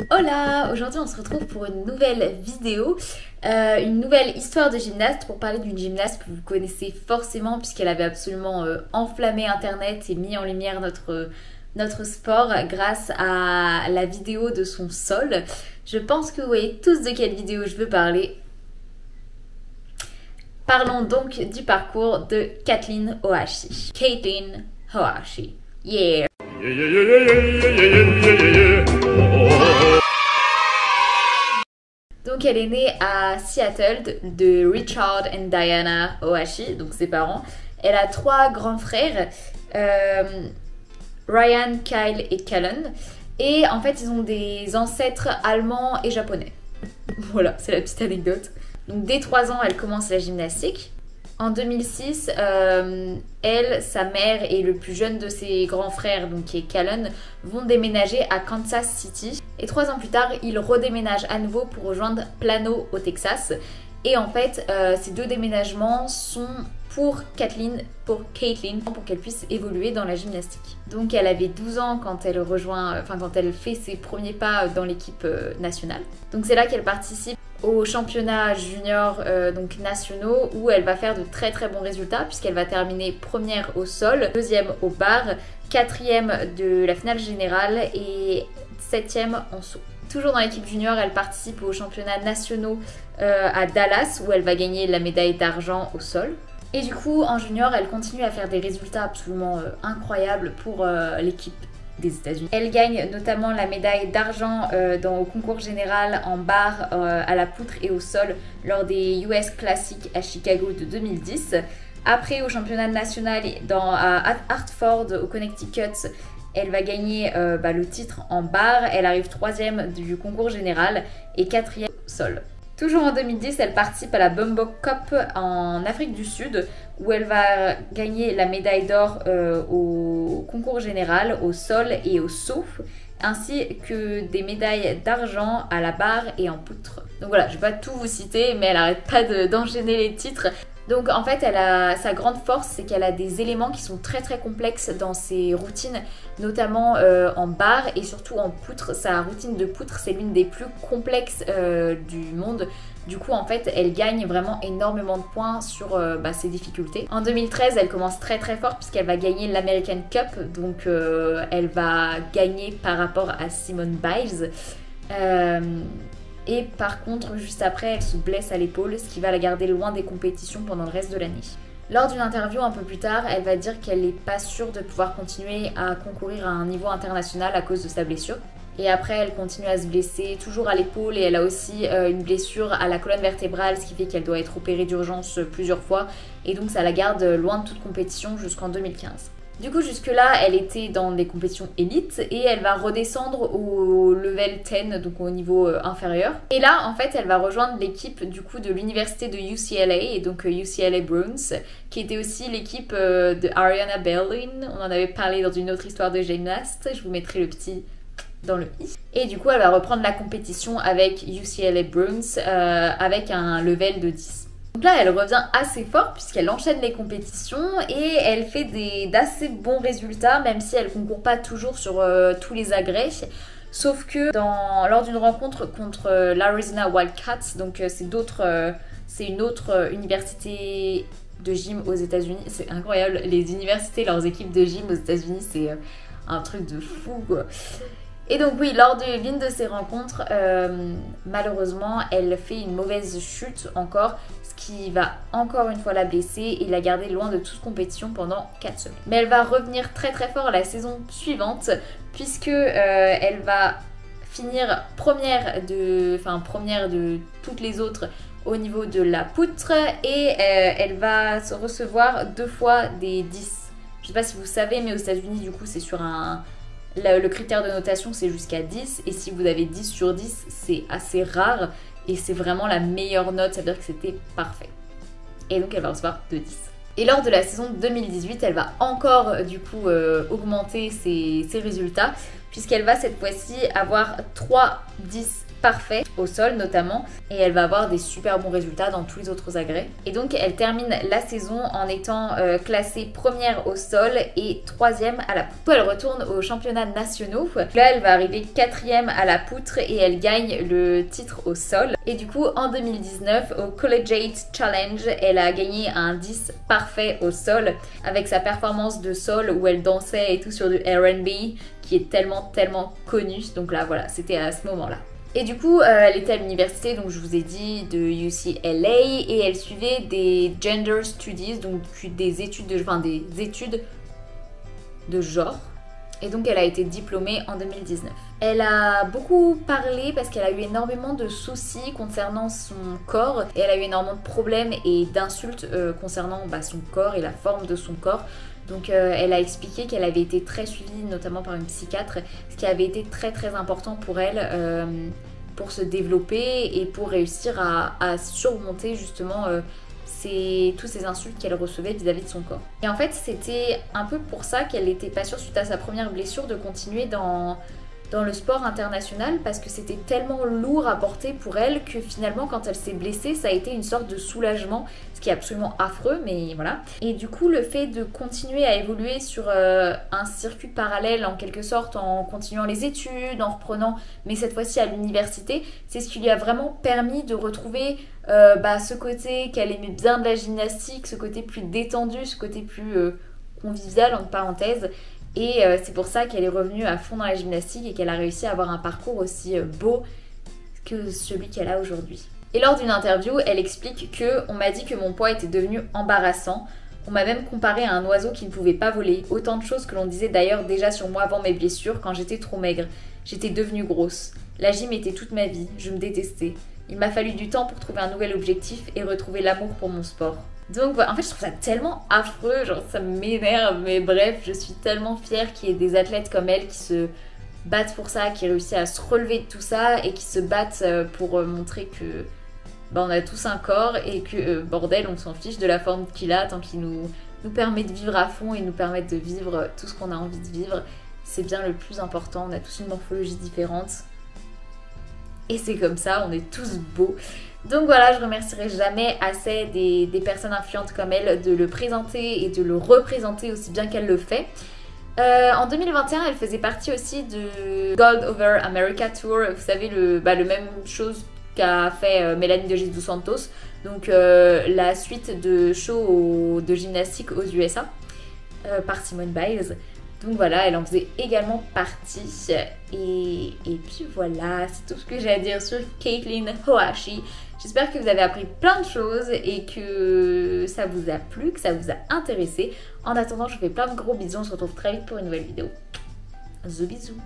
Hola! Aujourd'hui on se retrouve pour une nouvelle vidéo, une nouvelle histoire de gymnaste pour parler d'une gymnaste que vous connaissez forcément puisqu'elle avait absolument enflammé internet et mis en lumière notre sport grâce à la vidéo de son sol. Je pense que vous voyez tous de quelle vidéo je veux parler. Parlons donc du parcours de Kathleen Ohashi. Kathleen Ohashi. Yeah! Donc elle est née à Seattle de Richard et Diana Ohashi, donc ses parents. Elle a 3 grands frères, Ryan, Kyle et Callan. Et en fait ils ont des ancêtres allemands et japonais. Voilà, c'est la petite anecdote. Donc dès 3 ans elle commence la gymnastique. En 2006, elle, sa mère et le plus jeune de ses grands frères, donc qui est Callan, vont déménager à Kansas City. Et 3 ans plus tard, ils redéménagent à nouveau pour rejoindre Plano au Texas. Et en fait, ces 2 déménagements sont pour Kathleen, pour qu'elle puisse évoluer dans la gymnastique. Donc elle avait 12 ans quand elle fait ses premiers pas dans l'équipe nationale. Donc c'est là qu'elle participe aux championnats juniors donc nationaux où elle va faire de très très bons résultats puisqu'elle va terminer première au sol, 2e au bar, 4e de la finale générale et 7e en saut. Toujours dans l'équipe junior, elle participe aux championnats nationaux à Dallas où elle va gagner la médaille d'argent au sol. Et du coup, en junior, elle continue à faire des résultats absolument incroyables pour l'équipe des États-Unis. Elle gagne notamment la médaille d'argent au concours général en barre, à la poutre et au sol lors des US Classic à Chicago de 2010. Après, au championnat national à Hartford au Connecticut, elle va gagner le titre en barre. Elle arrive 3e du concours général et 4e au sol. Toujours en 2010, elle participe à la Bumbo Cup en Afrique du Sud où elle va gagner la médaille d'or au concours général, au sol et au saut, ainsi que des médailles d'argent à la barre et en poutre. Donc voilà, je ne vais pas tout vous citer, mais elle n'arrête pas d'enchaîner les titres. Donc en fait, sa grande force, c'est qu'elle a des éléments qui sont très très complexes dans ses routines, notamment en barre et surtout en poutre. Sa routine de poutre, c'est l'une des plus complexes du monde. Du coup, en fait, elle gagne vraiment énormément de points sur ses difficultés. En 2013, elle commence très très fort puisqu'elle va gagner l'American Cup. Donc elle va gagner par rapport à Simone Biles. Et par contre, juste après, elle se blesse à l'épaule, ce qui va la garder loin des compétitions pendant le reste de l'année. Lors d'une interview un peu plus tard, elle va dire qu'elle n'est pas sûre de pouvoir continuer à concourir à un niveau international à cause de sa blessure. Et après, elle continue à se blesser, toujours à l'épaule, et elle a aussi une blessure à la colonne vertébrale, ce qui fait qu'elle doit être opérée d'urgence plusieurs fois. Et donc ça la garde loin de toute compétition jusqu'en 2015. Du coup, jusque-là, elle était dans des compétitions élites et elle va redescendre au level 10, donc au niveau inférieur. Et là, en fait, elle va rejoindre l'équipe du coup de l'université de UCLA, et donc UCLA Bruins, qui était aussi l'équipe de Ariana Berlin. On en avait parlé dans une autre histoire de gymnaste. Je vous mettrai le petit dans le i. Et du coup, elle va reprendre la compétition avec UCLA Bruins avec un level de 10. Donc là, elle revient assez fort puisqu'elle enchaîne les compétitions et elle fait d'assez bons résultats, même si elle concourt pas toujours sur tous les agrès. Sauf que lors d'une rencontre contre l'Arizona Wildcats, donc c'est une autre université de gym aux États-Unis. C'est incroyable, les universités, leurs équipes de gym aux États-Unis, c'est un truc de fou, quoi. Et donc oui, lors de l'une de ces rencontres, malheureusement, elle fait une mauvaise chute encore, ce qui va encore une fois la blesser et la garder loin de toute compétition pendant 4 semaines. Mais elle va revenir très très fort la saison suivante, puisque elle va finir première de toutes les autres au niveau de la poutre, et elle va se recevoir 2 fois des 10. Je sais pas si vous savez, mais aux États-Unis, du coup, c'est sur le critère de notation, c'est jusqu'à 10, et si vous avez 10 sur 10, c'est assez rare, et c'est vraiment la meilleure note, ça veut dire que c'était parfait. Et donc elle va recevoir 2 10. Et lors de la saison 2018, elle va encore du coup augmenter ses résultats, puisqu'elle va cette fois-ci avoir 3 10 parfait au sol notamment, et elle va avoir des super bons résultats dans tous les autres agrès. Et donc elle termine la saison en étant classée première au sol et troisième à la poutre. Elle retourne aux championnats nationaux. Là elle va arriver quatrième à la poutre et elle gagne le titre au sol. Et du coup en 2019 au Collegiate Challenge, elle a gagné un 10 parfait au sol avec sa performance de sol où elle dansait et tout sur du R&B qui est tellement connu. Donc là voilà, c'était à ce moment là. Et du coup, elle était à l'université, donc je vous ai dit, de UCLA, et elle suivait des gender studies, donc des études de genre. Et donc elle a été diplômée en 2019. Elle a beaucoup parlé parce qu'elle a eu énormément de soucis concernant son corps, et elle a eu énormément de problèmes et d'insultes concernant son corps et la forme de son corps. Donc elle a expliqué qu'elle avait été très suivie notamment par une psychiatre, ce qui avait été très important pour elle pour se développer et pour réussir à surmonter justement tous ces insultes qu'elle recevait vis-à-vis de son corps. Et en fait c'était un peu pour ça qu'elle n'était pas sûre suite à sa première blessure de continuer dans le sport international, parce que c'était tellement lourd à porter pour elle que finalement quand elle s'est blessée ça a été une sorte de soulagement, ce qui est absolument affreux, mais voilà. Et du coup le fait de continuer à évoluer sur un circuit parallèle en quelque sorte, en continuant les études, en reprenant, mais cette fois-ci à l'université, c'est ce qui lui a vraiment permis de retrouver ce côté qu'elle aimait bien de la gymnastique, ce côté plus détendu, ce côté plus convivial entre parenthèses. Et c'est pour ça qu'elle est revenue à fond dans la gymnastique et qu'elle a réussi à avoir un parcours aussi beau que celui qu'elle a aujourd'hui. Et lors d'une interview, elle explique que on m'a dit que mon poids était devenu embarrassant. On m'a même comparé à un oiseau qui ne pouvait pas voler. Autant de choses que l'on disait d'ailleurs déjà sur moi avant mes blessures quand j'étais trop maigre. J'étais devenue grosse. La gym était toute ma vie. Je me détestais. Il m'a fallu du temps pour trouver un nouvel objectif et retrouver l'amour pour mon sport. Donc voilà, en fait je trouve ça tellement affreux, genre ça m'énerve, mais bref, je suis tellement fière qu'il y ait des athlètes comme elle qui se battent pour ça, qui réussissent à se relever de tout ça et qui se battent pour montrer que on a tous un corps et que bordel, on s'en fiche de la forme qu'il a tant qu'il nous permet de vivre à fond et nous permet de vivre tout ce qu'on a envie de vivre. C'est bien le plus important, on a tous une morphologie différente et c'est comme ça, on est tous beaux. Donc voilà, je remercierai jamais assez des personnes influentes comme elle de le présenter et de le représenter aussi bien qu'elle le fait. En 2021, elle faisait partie aussi de Gold Over America Tour, vous savez, le même chose qu'a fait Mélanie de Jesus Santos, donc la suite de shows de gymnastique aux USA par Simone Biles. Donc voilà, elle en faisait également partie. Et puis voilà, c'est tout ce que j'ai à dire sur Caitlin Ohashi. J'espère que vous avez appris plein de choses et que ça vous a plu, que ça vous a intéressé. En attendant, je vous fais plein de gros bisous. On se retrouve très vite pour une nouvelle vidéo. Bisous.